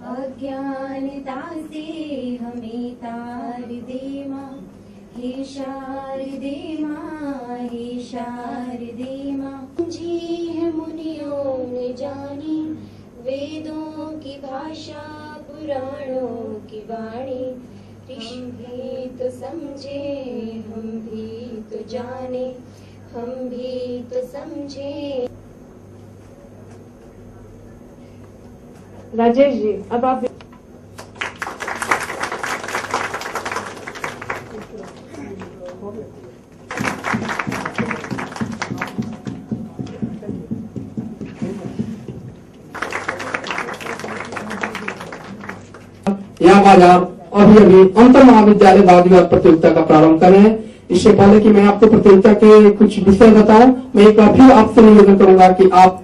अज्ञानता से हमें तार दे माँ, हे शारदे माँ, हे शारदे माँ। जी है मुनियों ने जानी वेदों की भाषा, पुराणों की वाणी। ऋषि भी तो समझे, हम भी तो जाने, हम भी तो समझे। राजेश जी, अब आप यहाँ बाजार अभी अंतर महाविद्यालय वाद विवाद प्रतियोगिता का प्रारंभ कर रहे हैं। इससे पहले कि मैं आपको प्रतियोगिता के कुछ विषय बताऊं, मैं एक फिर आपसे निवेदन करूंगा कि आप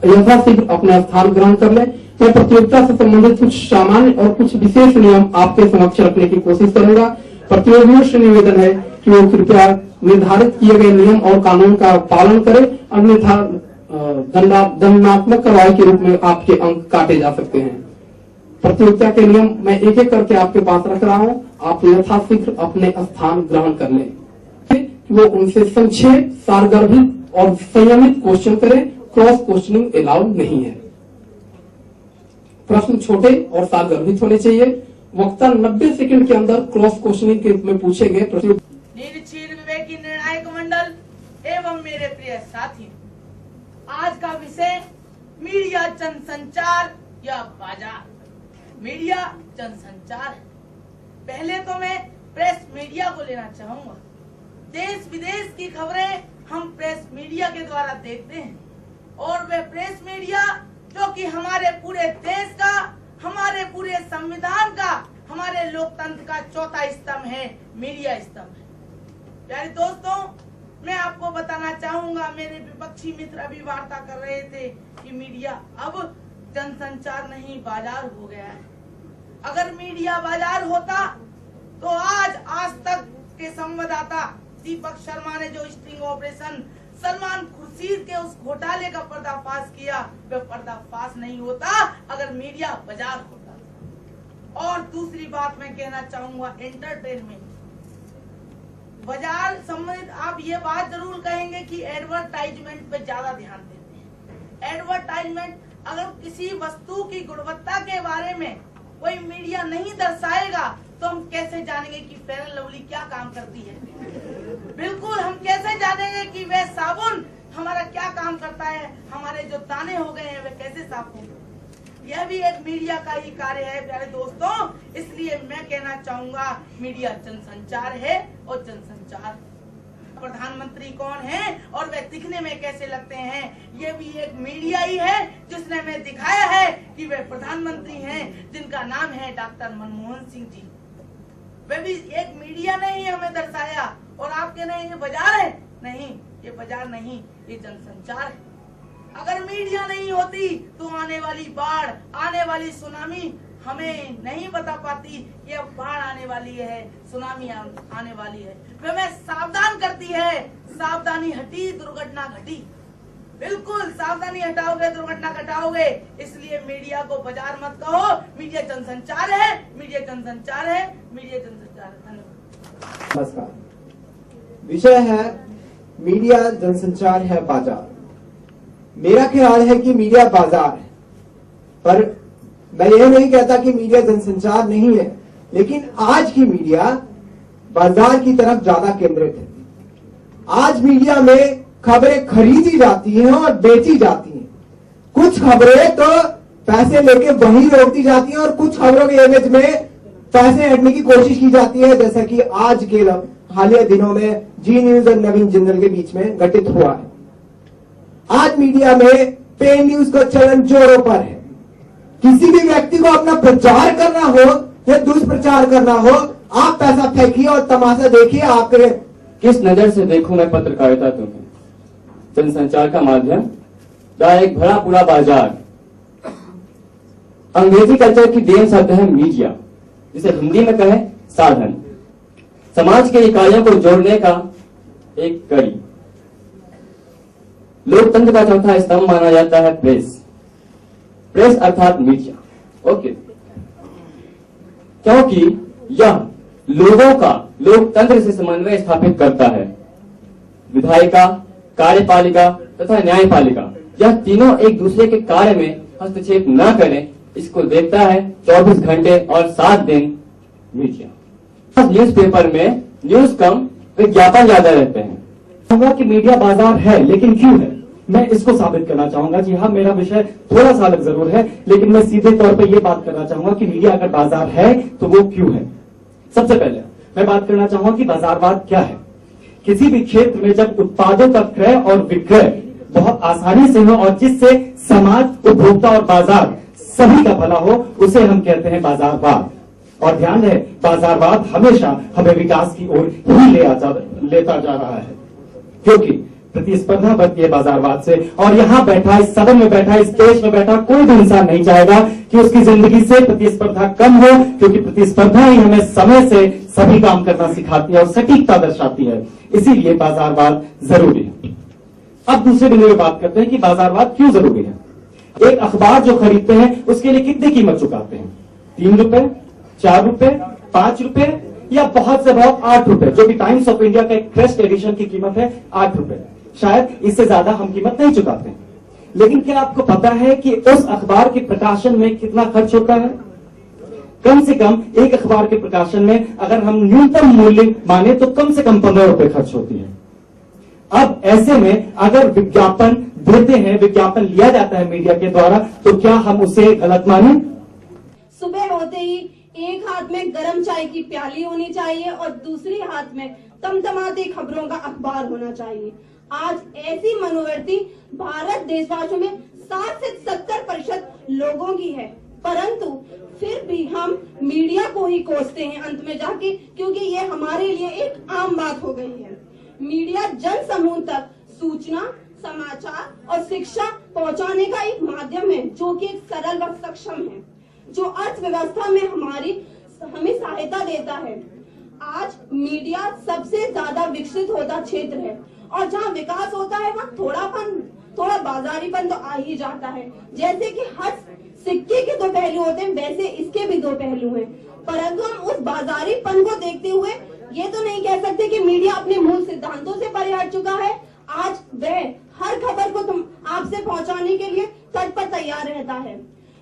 यथाशीघ्र अपना स्थान ग्रहण कर लें। मैं प्रतियोगिता से संबंधित कुछ सामान्य और कुछ विशेष नियम आपके समक्ष रखने की कोशिश करूंगा। प्रतियोगियों से निवेदन है कि वो कृपया निर्धारित किए गए नियम और कानून का पालन करें, अन्यथा दंडात्मक कार्रवाई के रूप में आपके अंक काटे जा सकते हैं। प्रतियोगिता के नियम मैं एक एक करके आपके पास रख रहा हूं, आप यथाशीघ्र अपने स्थान ग्रहण कर लें। वो उनसे संक्षेप, सारगर्भित और संयमित क्वेश्चन करें। क्रॉस क्वेश्चनिंग अलाउड नहीं है। प्रश्न छोटे और सारगर्भित होने चाहिए। वक्ता 90 सेकंड के अंदर क्रॉस क्वेश्चनिंग के रूप में पूछे गए प्रश्न। निरीक्षील विवेकी निर्णायक मंडल एवं मेरे प्रिय साथी, आज का विषय मीडिया जनसंचार या बाजार। मीडिया जनसंचार है। पहले तो मैं प्रेस मीडिया को लेना चाहूंगा। देश विदेश की खबरें हम प्रेस मीडिया के द्वारा देखते हैं, और वह प्रेस मीडिया जो कि हमारे पूरे देश का, हमारे पूरे संविधान का, हमारे लोकतंत्र का चौथा स्तंभ है, मीडिया स्तंभ है। प्यारे दोस्तों, मैं आपको बताना चाहूंगा, मेरे विपक्षी मित्र अभी वार्ता कर रहे थे कि मीडिया अब जनसंचार नहीं बाजार हो गया है। अगर मीडिया बाजार होता तो आज तक के संवाददाता दीपक शर्मा ने जो स्टिंग ऑपरेशन सलमान खुर्शीद के उस घोटाले का पर्दाफाश किया, वह पर्दाफाश नहीं होता अगर मीडिया बाजार होता। और दूसरी बात मैं कहना चाहूंगा, एंटरटेनमेंट बाजार संबंधित आप ये बात जरूर कहेंगे कि एडवर्टाइजमेंट पे ज्यादा ध्यान देते हैं। एडवर्टाइजमेंट, अगर किसी वस्तु की गुणवत्ता के बारे में कोई मीडिया नहीं दर्शाएगा तो हम कैसे जानेंगे कि फेयर एंड लवली क्या काम करती है? बिल्कुल, हम कैसे जानेंगे कि वह साबुन हमारा क्या काम करता है, हमारे जो दाने हो गए हैं वे कैसे साफ होंगे? यह भी एक मीडिया का ही कार्य है प्यारे दोस्तों। इसलिए मैं कहना चाहूंगा, मीडिया जनसंचार है और जनसंचार। प्रधानमंत्री कौन है और वे दिखने में कैसे लगते हैं, ये भी एक मीडिया ही है जिसने हमें दिखाया है कि वे प्रधानमंत्री हैं जिनका नाम है डॉक्टर मनमोहन सिंह जी। वे भी एक मीडिया ने ही हमें दर्शाया। और आप कह रहे हैं ये बाजार है? नहीं, ये बाजार नहीं, ये जनसंचार है। अगर मीडिया नहीं होती तो आने वाली बाढ़, आने वाली सुनामी हमें नहीं बता पाती कि अब बाढ़ आने वाली है, सुनामी आने वाली है। वे हमें सावधान करती है, सावधानी हटी दुर्घटना घटी। बिल्कुल, सावधानी हटाओगे दुर्घटना घटाओगे। इसलिए मीडिया को बाजार मत कहो, मीडिया जनसंचार है, मीडिया जनसंचार है, मीडिया जनसंचार है। धन्यवाद। नमस्कार। विषय है मीडिया जनसंचार है बाजार। मेरा ख्याल है कि मीडिया बाजार है, पर मैं यह नहीं कहता कि मीडिया जनसंचार नहीं है, लेकिन आज की मीडिया बाजार की तरफ ज्यादा केंद्रित है। आज मीडिया में खबरें खरीदी जाती हैं और बेची जाती हैं। कुछ खबरें तो पैसे लेके वहीं रोकती जाती हैं और कुछ खबरों के एवज में पैसे हटने की कोशिश की जाती है, जैसा कि आज के हालिया दिनों में जी न्यूज और नवीन जिंदल के बीच में घटित हुआ है। आज मीडिया में पे न्यूज का चलन जोरों पर है। किसी भी व्यक्ति को अपना प्रचार करना हो या दुष्प्रचार करना हो, आप पैसा फेंकिए और तमाशा देखिए। आपके किस नजर से देखूं मैं पत्रकारिता तुम्हें, जनसंचार का माध्यम या एक भरा पूरा बाजार। अंग्रेजी कल्चर की देन शब्द है मीडिया, जिसे हिंदी में कहें साधन। समाज के इकाइयों को जोड़ने का एक कड़ी। लोकतंत्र का चौथा स्तंभ माना जाता है प्रेस। प्रेस अर्थात मीडिया। ओके, क्योंकि यह लोगों का लोकतंत्र से समन्वय स्थापित करता है। विधायिका, कार्यपालिका तथा न्यायपालिका यह तीनों एक दूसरे के कार्य में हस्तक्षेप न करें, इसको देखता है 24 घंटे और 7 दिन मीडिया। न्यूज़पेपर में न्यूज कम, विज्ञापन ज्यादा रहते हैं। कहूंगा कि मीडिया बाजार है, लेकिन क्यों है, मैं इसको साबित करना चाहूंगा। जी हाँ, मेरा विषय थोड़ा सा अलग जरूर है, लेकिन मैं सीधे तौर पर यह बात करना चाहूंगा कि मीडिया अगर बाजार है तो वो क्यों है। सबसे पहले मैं बात करना चाहूंगा कि बाजारवाद क्या है। किसी भी क्षेत्र में जब उत्पादों का क्रय और विक्रय बहुत आसानी से हो और जिससे समाज, उपभोक्ता और बाजार सभी का भला हो, उसे हम कहते हैं बाजारवाद। और ध्यान रहे, बाजारवाद हमेशा हमें विकास की ओर ही लेता जा रहा है, क्योंकि प्रतिस्पर्धा बढ़ती है बाजारवाद से। और यहां बैठा, इस सदन में बैठा, इस देश में बैठा कोई भी इंसान नहीं चाहेगा कि उसकी जिंदगी से प्रतिस्पर्धा कम हो, क्योंकि प्रतिस्पर्धा ही हमें समय से सभी काम करना सिखाती है और सटीकता दर्शाती है। इसीलिए बाजारवाद जरूरी है। अब दूसरे बिंदु में बात करते हैं कि बाजारवाद क्यों जरूरी है। एक अखबार जो खरीदते हैं उसके लिए कितनी कीमत चुकाते हैं? 3 रुपए, 4 रुपए, 5 रुपए या बहुत से बहुत 8 रुपए, जो कि टाइम्स ऑफ इंडिया का एक क्रेस्ट एडिशन की कीमत है 8 रुपए। शायद इससे ज्यादा हम कीमत नहीं चुकाते हैं। लेकिन क्या आपको पता है कि उस अखबार के प्रकाशन में कितना खर्च होता है? कम से कम एक अखबार के प्रकाशन में अगर हम न्यूनतम मूल्य माने तो कम से कम 15 रुपए खर्च होती है। अब ऐसे में अगर विज्ञापन देते हैं, विज्ञापन लिया जाता है मीडिया के द्वारा, तो क्या हम उसे गलत माने? सुबह होते ही एक हाथ में गरम चाय की प्याली होनी चाहिए और दूसरी हाथ में तमतमाती खबरों का अखबार होना चाहिए। आज ऐसी मनोवृत्ति भारत देशवासियों में 60 से 70% लोगों की है, परंतु फिर भी हम मीडिया को ही कोसते हैं अंत में जाके, क्योंकि ये हमारे लिए एक आम बात हो गई है। मीडिया जन समूह तक सूचना, समाचार और शिक्षा पहुंचाने का एक माध्यम है, जो कि एक सरल व सक्षम है, जो अर्थव्यवस्था में हमें सहायता देता है। आज मीडिया सबसे ज्यादा विकसित होता क्षेत्र है और जहाँ विकास होता है वहाँ थोड़ा बाजारीपन तो आ ही जाता है। जैसे कि हर सिक्के के 2 पहलू होते हैं, वैसे इसके भी 2 पहलू हैं। परंतु हम उस बाजारीपन को देखते हुए ये तो नहीं कह सकते कि मीडिया अपने मूल सिद्धांतों से परे हट चुका है। आज वह हर खबर को आपसे पहुंचाने के लिए तत्पर तैयार रहता है।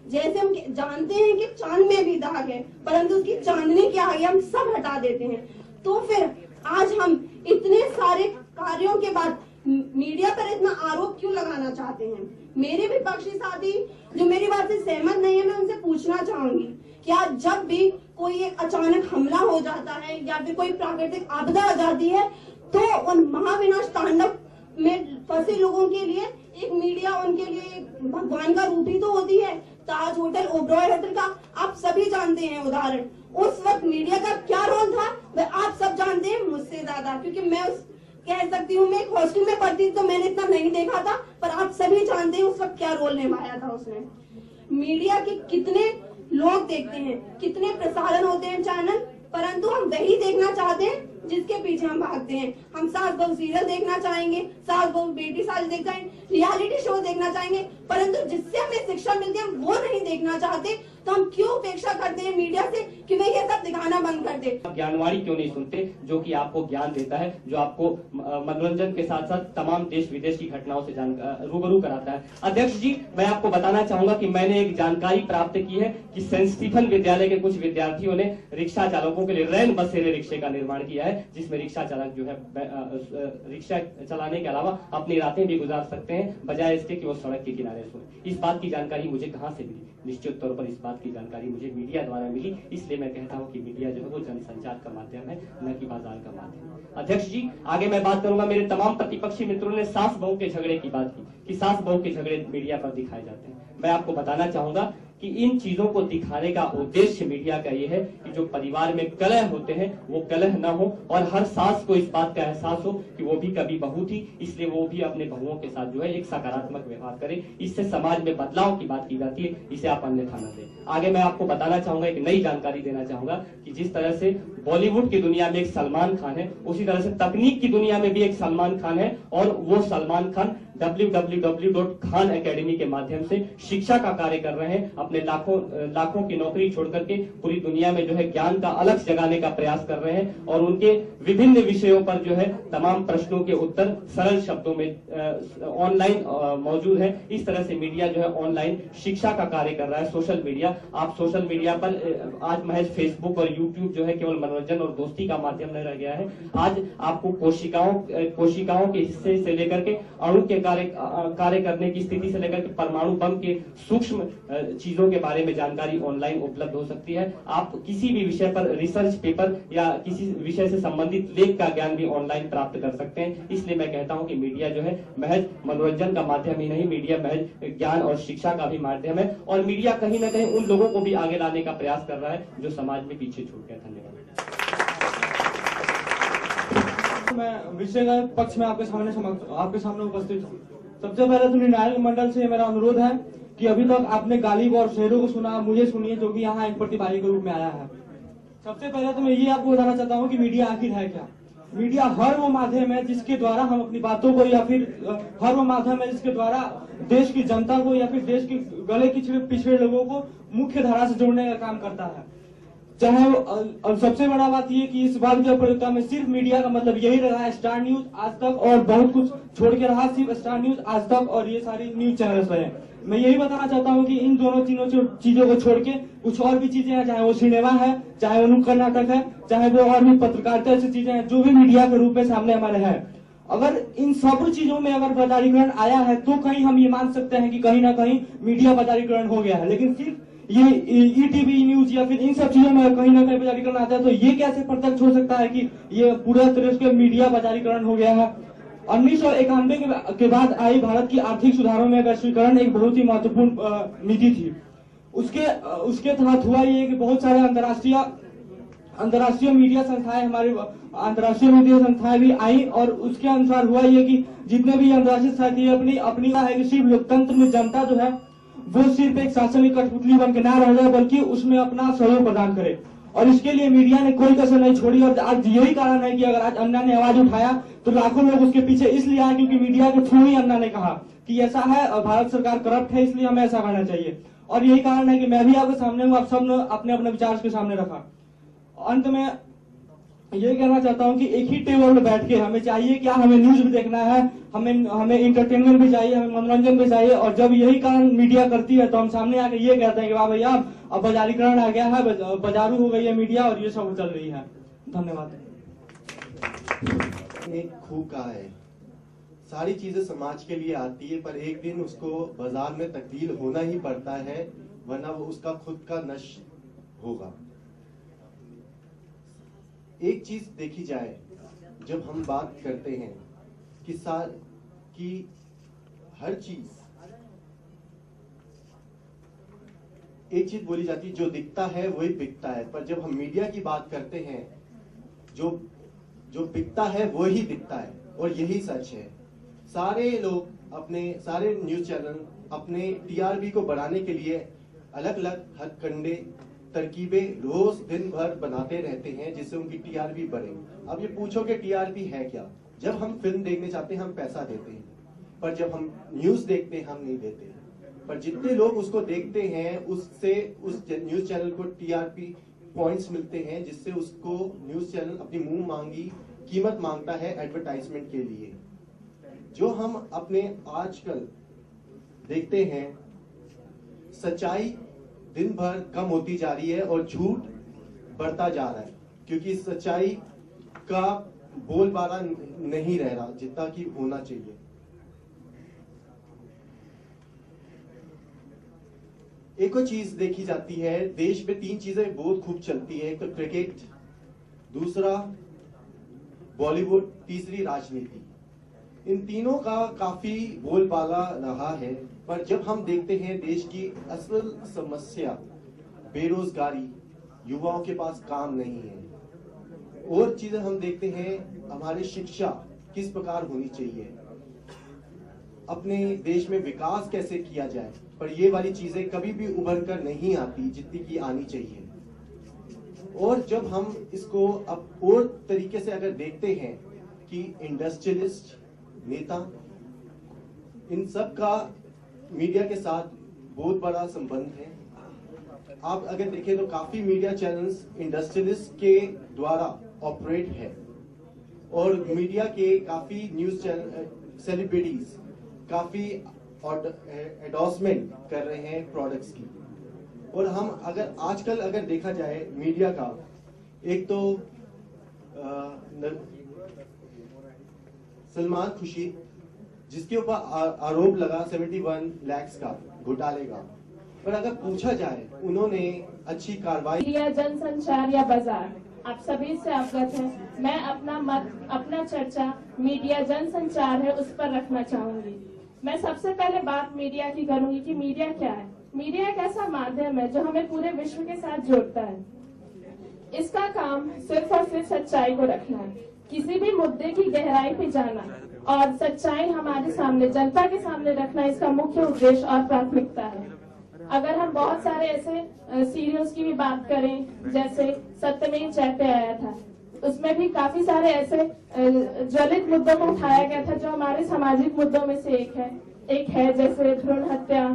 जैसे हम जानते हैं कि चांद में भी दाग है, परंतु उसकी चांदनी के आगे हम सब हटा देते हैं। तो फिर आज हम इतने सारे कार्यों के बाद मीडिया पर इतना आरोप क्यों लगाना चाहते हैं? मेरे विपक्षी साथी जो मेरी बात से सहमत नहीं है, मैं उनसे पूछना चाहूंगी, क्या जब भी कोई एक अचानक हमला हो जाता है या फिर कोई प्राकृतिक आपदा आ जाती है, तो उन महाविनाश तांडव में फंसे लोगों के लिए एक मीडिया उनके लिए भगवान का रूप ही तो होती है। ताज होटल, ओबरॉय होटल का आप सभी जानते हैं उदाहरण। उस वक्त मीडिया का क्या रोल था वह आप सब जानते हैं मुझसे ज्यादा, क्योंकि मैं कह सकती हूँ, मैं एक हॉस्टल में पढ़ती तो मैंने इतना नहीं देखा था, पर आप सभी जानते हैं उस वक्त क्या रोल निभाया था उसने। मीडिया के कितने लोग देखते हैं, कितने प्रसारण होते हैं चैनल, परंतु हम वही देखना चाहते हैं जिसके पीछे हम भागते हैं। हम सास बहू सीरियल देखना चाहेंगे, सास बहू बेटी सास देखना चाहेंगे, रियलिटी शो देखना चाहेंगे, परंतु जिससे हमें शिक्षा मिलती है हम वो नहीं देखना चाहते। तो हम क्यों अपेक्षा करते हैं मीडिया से कि वे ये सब दिखाना बंद कर दे? ज्ञानवाणी क्यों नहीं सुनते, जो कि आपको ज्ञान देता है, जो आपको मनोरंजन के साथ साथ तमाम देश विदेश की घटनाओं से रूबरू कराता है। अध्यक्ष जी, मैं आपको बताना चाहूंगा कि मैंने एक जानकारी प्राप्त की है कि सेंट स्टीफन विद्यालय के कुछ विद्यार्थियों ने रिक्शा चालकों के लिए रैन बसेरे रिक्शे का निर्माण किया है, जिसमें रिक्शा चालक जो है रिक्शा चलाने के अलावा अपनी रातें भी गुजार सकते हैं, बजाय इसके कि वो सड़क के किनारे सोए। इस बात की जानकारी मुझे कहां से मिली? निश्चित तौर पर इस बात की जानकारी मुझे मीडिया द्वारा मिली। इसलिए मैं कहता हूं कि मीडिया जो है वो जनसंचार का माध्यम है, न कि बाजार का माध्यम। अध्यक्ष जी, आगे मैं बात करूंगा। मेरे तमाम प्रतिपक्षी मित्रों ने सास बहू के झगड़े की बात की कि सास बहू के झगड़े मीडिया पर दिखाए जाते हैं। मैं आपको बताना चाहूंगा कि इन चीजों को दिखाने का उद्देश्य मीडिया का ये है कि जो परिवार में कलह होते हैं वो कलह न हो और हर सास को इस बात का एहसास हो कि वो भी कभी बहू थी, इसलिए वो भी अपने बहुओं के साथ जो है एक सकारात्मक व्यवहार करे। इससे समाज में बदलाव की बात की जाती है, इसे आप अन्यथा न दें। आगे मैं आपको बताना चाहूंगा, एक नई जानकारी देना चाहूंगा कि जिस तरह से बॉलीवुड की दुनिया में एक सलमान खान है, उसी तरह से तकनीक की दुनिया में भी एक सलमान खान है और वो सलमान खान www.khan academy के माध्यम से शिक्षा का कार्य कर रहे हैं। अपने लाखों की नौकरी छोड़ करके पूरी दुनिया में जो है ज्ञान का अलग जगाने का प्रयास कर रहे हैं और उनके विभिन्न विषयों पर जो है तमाम प्रश्नों के उत्तर सरल शब्दों में ऑनलाइन मौजूद है। इस तरह से मीडिया जो है ऑनलाइन शिक्षा का कार्य कर रहा है। सोशल मीडिया, आप सोशल मीडिया पर आज महज फेसबुक और यूट्यूब जो है केवल मनोरंजन और दोस्ती का माध्यम नहीं रह गया है। आज आपको कोशिकाओं के हिस्से से लेकर के अणु के कार्य करने की स्थिति से लेकर के परमाणु बम के सूक्ष्म चीजों के बारे में जानकारी ऑनलाइन उपलब्ध हो सकती है। आप किसी भी विषय पर रिसर्च पेपर या किसी विषय से संबंधित लेख का ज्ञान भी ऑनलाइन प्राप्त कर सकते हैं। इसलिए मैं कहता हूं कि मीडिया जो है महज मनोरंजन का माध्यम ही नहीं, मीडिया महज ज्ञान और शिक्षा का भी माध्यम है और मीडिया कहीं ना कहीं उन लोगों को भी आगे लाने का प्रयास कर रहा है जो समाज में पीछे छूट गए। धन्यवाद। मैं विषय का पक्ष में आपके सामने उपस्थित हूँ। सबसे पहले तो निर्णायक मंडल से मेरा अनुरोध है कि अभी तक आपने गालिब और शेरों को सुना, मुझे सुनिए जो कि यहाँ एक प्रतिभागी के रूप में आया है। सबसे पहले तो मैं ये आपको बताना चाहता हूँ कि मीडिया आखिर है क्या। मीडिया हर वो माध्यम है जिसके द्वारा हम अपनी बातों को या फिर हर वो माध्यम है जिसके द्वारा देश की जनता को या फिर देश के गले पिछड़े लोगों को मुख्य धारा से जोड़ने का काम करता है। चाहे और सबसे बड़ा बात ये कि इस बार की प्रतियोगिता में सिर्फ मीडिया का मतलब यही रहा, स्टार न्यूज, आज तक और बहुत कुछ छोड़ के रहा, सिर्फ स्टार न्यूज, आज तक और ये सारी न्यूज चैनल्स रहे। मैं यही बताना चाहता हूँ कि इन तीनों चीजों को छोड़ के कुछ और भी चीजें हैं, चाहे वो सिनेमा है, चाहे वो नुक्कड़ नाटक है, चाहे वो और भी पत्रकारिता ऐसी चीजें हैं जो भी मीडिया के रूप में सामने हमारे हैं। अगर इन सब चीजों में अगर बाजारीकरण आया है तो कहीं हम ये मान सकते हैं कि कहीं ना कहीं मीडिया बाजारीकरण हो गया है। लेकिन सिर्फ ये ईटीवी न्यूज या फिर इन सब चीजों में कहीं ना कहीं बाजारीकरण आता है तो ये कैसे प्रत्यक्ष हो सकता है कि ये पूरा तरह से मीडिया बाजारीकरण हो गया है। 1991 के बाद आई भारत की आर्थिक सुधारों में वैश्वीकरण एक बहुत ही महत्वपूर्ण नीति थी। उसके तहत हुआ ये कि बहुत सारे अंतर्राष्ट्रीय मीडिया संस्थाएं, हमारी अंतर्राष्ट्रीय मीडिया संस्थाएं भी आई और उसके अनुसार हुआ ये कि जितने भी अंतर्राष्ट्रीय संस्थाएं थी अपनी है कि सिर्फ लोकतंत्र में जनता जो है वो सिर्फ एक शासन की कठपुतली बन के ना रह जाए बल्कि उसमें अपना सहयोग प्रदान करे। और इसके लिए मीडिया ने कोई कसर नहीं छोड़ी और आज यही कारण है कि अगर आज अन्ना ने आवाज उठाया तो लाखों लोग उसके पीछे इसलिए आए क्योंकि मीडिया के थ्रू ही अन्ना ने कहा कि ऐसा है और भारत सरकार करप्ट है, इसलिए हमें ऐसा करना चाहिए। और यही कारण है कि मैं भी आपके सामने हूँ, आप सब ने अपने अपने विचार के सामने रखा। अंत में ये कहना चाहता हूँ कि एक ही टेबल पर बैठ के हमें चाहिए क्या, हमें न्यूज भी देखना है, हमें इंटरटेनमेंट भी चाहिए, हमें मनोरंजन भी चाहिए। और जब यही काम मीडिया करती है तो हम सामने आके ये कहते हैं कि वाह भैया अब बाजारीकरण आ गया है, बाजारू हो गई है मीडिया और ये सब चल रही है। धन्यवाद। एक खूब कहा है, सारी चीजें समाज के लिए आती है पर एक दिन उसको बाजार में तब्दील होना ही पड़ता है, वरना वो उसका खुद का नष्ट होगा। एक चीज देखी जाए, जब हम बात करते हैं कि हर चीज, एक चीज बोली जाती है जो दिखता है वही बिकता है, पर जब हम मीडिया की बात करते हैं जो बिकता है वही दिखता है और यही सच है। सारे लोग सारे न्यूज चैनल अपने टीआरपी को बढ़ाने के लिए अलग अलग हथकंडे तरकीबें रोज दिन भर बनाते रहते हैं जिससे उनकी टीआरपी बढ़े। अब ये पूछो कि टीआरपी है क्या? जब हम फिल्म देखने जाते हैं हम पैसा देते हैं, पर जब हम न्यूज देखते हैं हम नहीं देते। पर जितने लोग उसको देखते हैं उससे उस न्यूज चैनल को टीआरपी पॉइंट्स मिलते हैं, जिससे उसको न्यूज चैनल अपनी मुंह मांगी कीमत मांगता है एडवर्टाइजमेंट के लिए। जो हम अपने आजकल देखते हैं, सच्चाई दिन भर कम होती जा रही है और झूठ बढ़ता जा रहा है, क्योंकि सच्चाई का बोलबाला नहीं रह रहा जितना कि होना चाहिए। एक और चीज देखी जाती है, देश में 3 चीजें बहुत खूब चलती है, एक तो क्रिकेट, दूसरा बॉलीवुड, तीसरी राजनीति। इन तीनों का काफी बोलबाला रहा है, पर जब हम देखते हैं देश की असल समस्या बेरोजगारी, युवाओं के पास काम नहीं है, और चीजें हम देखते हैं हमारी शिक्षा किस प्रकार होनी चाहिए, अपने देश में विकास कैसे किया जाए, पर ये वाली चीजें कभी भी उभर कर नहीं आती जितनी की आनी चाहिए। और जब हम इसको अब और तरीके से अगर देखते हैं कि इंडस्ट्रियलिस्ट नेता इन सब का मीडिया के साथ बहुत बड़ा संबंध है। आप अगर देखें तो काफी मीडिया चैनल्स इंडस्ट्रियलिस्ट के द्वारा ऑपरेट है और मीडिया के काफी न्यूज चैनल सेलिब्रिटीज काफी एंडोर्समेंट कर रहे हैं प्रोडक्ट्स की। और हम अगर आजकल अगर देखा जाए मीडिया का, एक तो सलमान खुर्शीद जिसके ऊपर आरोप लगा 71 लाख का घोटाले का, पर अगर पूछा जाए उन्होंने अच्छी कार्रवाई। मीडिया जनसंचार या बाजार, आप सभी से अवगत हैं। मैं अपना मत, अपना चर्चा मीडिया जनसंचार है उस पर रखना चाहूंगी। मैं सबसे पहले बात मीडिया की करूंगी कि मीडिया क्या है। मीडिया एक ऐसा माध्यम है जो हमें पूरे विश्व के साथ जोड़ता है। इसका काम सिर्फ और सिर्फ सच्चाई को रखना है, किसी भी मुद्दे की गहराई पे जाना और सच्चाई हमारे सामने, जनता के सामने रखना इसका मुख्य उद्देश्य और प्राथमिकता है। अगर हम बहुत सारे ऐसे सीरियल्स की भी बात करें, जैसे सत्यमेव जयते आया था, उसमें भी काफी सारे ऐसे ज्वलित मुद्दों को उठाया गया था जो हमारे सामाजिक मुद्दों में से एक है जैसे भ्रूण हत्या।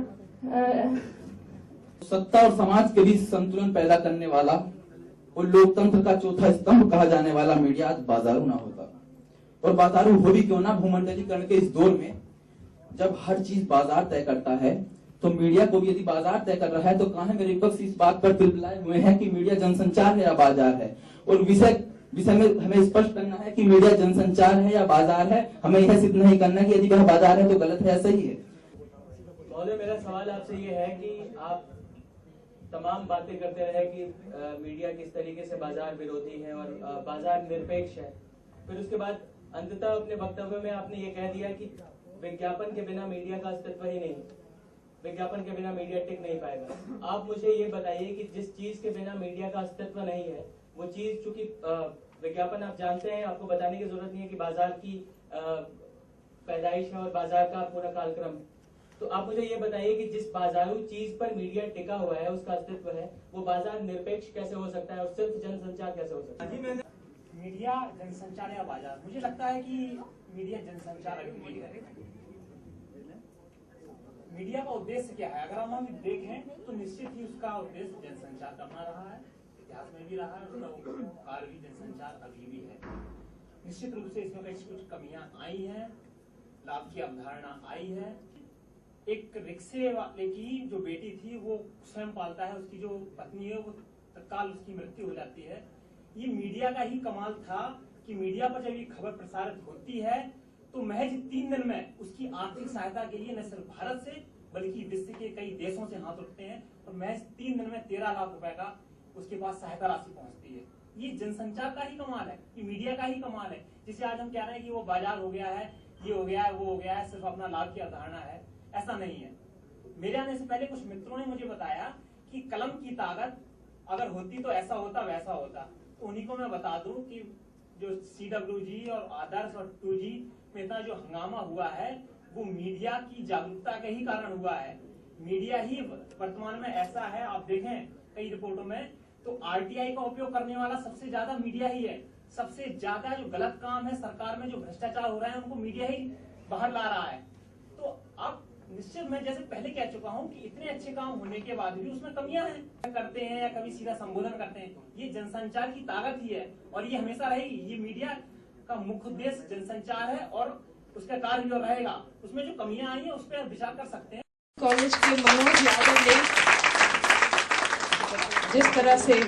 सत्ता और समाज के बीच संतुलन पैदा करने वाला और लोकतंत्र का चौथा स्तंभ कहा जाने वाला मीडिया आज बाजारू ना होता। और बाजारू हो भी क्यों ना, भूमंडलीकरण के इस दौर में जब हर चीज बाजार तय करता है, तो मीडिया को भी यदि बाजार तय कर रहा है तो कहां मेरे विपक्ष इस बात पर तिलमिलाए हुए हैं कि मीडिया जनसंचार है या बाजार है। और विषय में हमें स्पष्ट करना है कि मीडिया जनसंचार है या बाजार है। हमें यह सिद्ध नहीं करना कि यदि वह बाजार है तो गलत है या सही है। महोदय, मेरा सवाल आपसे ये है कि आप तमाम बातें करते रहे कि मीडिया किस तरीके से बाजार विरोधी है और बाजार निरपेक्ष है, फिर उसके बाद अंततः अपने वक्तव्य में आपने ये कह दिया कि विज्ञापन के बिना मीडिया का अस्तित्व ही नहीं, विज्ञापन के बिना मीडिया टिक नहीं पाएगा। आप मुझे ये बताइए कि जिस चीज के बिना मीडिया का अस्तित्व नहीं है वो चीज, चूंकि विज्ञापन आप जानते हैं, आपको बताने की जरूरत नहीं है कि बाजार की पैदाइश है और बाजार का पूरा कालक्रम। तो आप मुझे ये बताइए कि जिस बाजारू चीज पर मीडिया टिका हुआ है, उसका अस्तित्व है, वो बाजार निरपेक्ष कैसे हो सकता है और सिर्फ जनसंचार कैसे हो सकता है? मीडिया जनसंचार या बाजार, मुझे लगता है कि मीडिया जनसंचार अभी है। मीडिया का उद्देश्य क्या है? अगर हम देखें तो निश्चित ही उसका उद्देश्य जनसंचार करना रहा है, इतिहास में भी रहा है, उसका कार्य भी जनसंचार अभी भी है। निश्चित रूप से इसमें कुछ कमियां आई हैं, लाभ की अवधारणा आई है। एक रिक्शे वाले की जो बेटी थी वो स्वयं पालता है, उसकी जो पत्नी है वो तत्काल उसकी मृत्यु हो जाती है। ये मीडिया का ही कमाल था कि मीडिया पर जब ये खबर प्रसारित होती है तो महज 3 दिन में उसकी आर्थिक सहायता के लिए न सिर्फ भारत से बल्कि विश्व के कई देशों से हाथ उठते हैं और महज 3 दिन में 13 लाख रुपए का उसके पास सहायता राशि पहुंचती है। ये जनसंचार का ही कमाल है, ये मीडिया का ही कमाल है। जिसे आज हम कह रहे हैं कि वो बाजार हो गया है, ये हो गया है, वो हो गया है, सिर्फ अपना लाभ की अवधारणा है, ऐसा नहीं है। मेरे आने से पहले कुछ मित्रों ने मुझे बताया कि कलम की ताकत अगर होती तो ऐसा होता वैसा होता। तो उन्हीं को मैं बता दूं कि जो CWG और आदर्श और 2G में इतना जो हंगामा हुआ है वो मीडिया की जागरूकता के ही कारण हुआ है। मीडिया ही वर्तमान में ऐसा है, आप देखें कई रिपोर्टों में तो RTI का उपयोग करने वाला सबसे ज्यादा मीडिया ही है। सबसे ज्यादा जो गलत काम है सरकार में, जो भ्रष्टाचार हो रहा है, उनको मीडिया ही बाहर ला रहा है। तो अब निश्चित मैं जैसे पहले कह चुका हूं कि इतने अच्छे काम होने के बाद भी उसमें कमियां हैं, करते हैं या कभी सीधा संबोधन करते हैं। ये जनसंचार की ताकत ही है और ये हमेशा रहेगी। ये मीडिया का मुख्य उद्देश्य जनसंचार है और उसका कार्य जो रहेगा, उसमें जो कमियां आई है उस पर विचार कर सकते हैं। कॉलेज के मनोज यादव ने जिस तरह से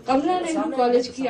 कमला नेहरू कॉलेज की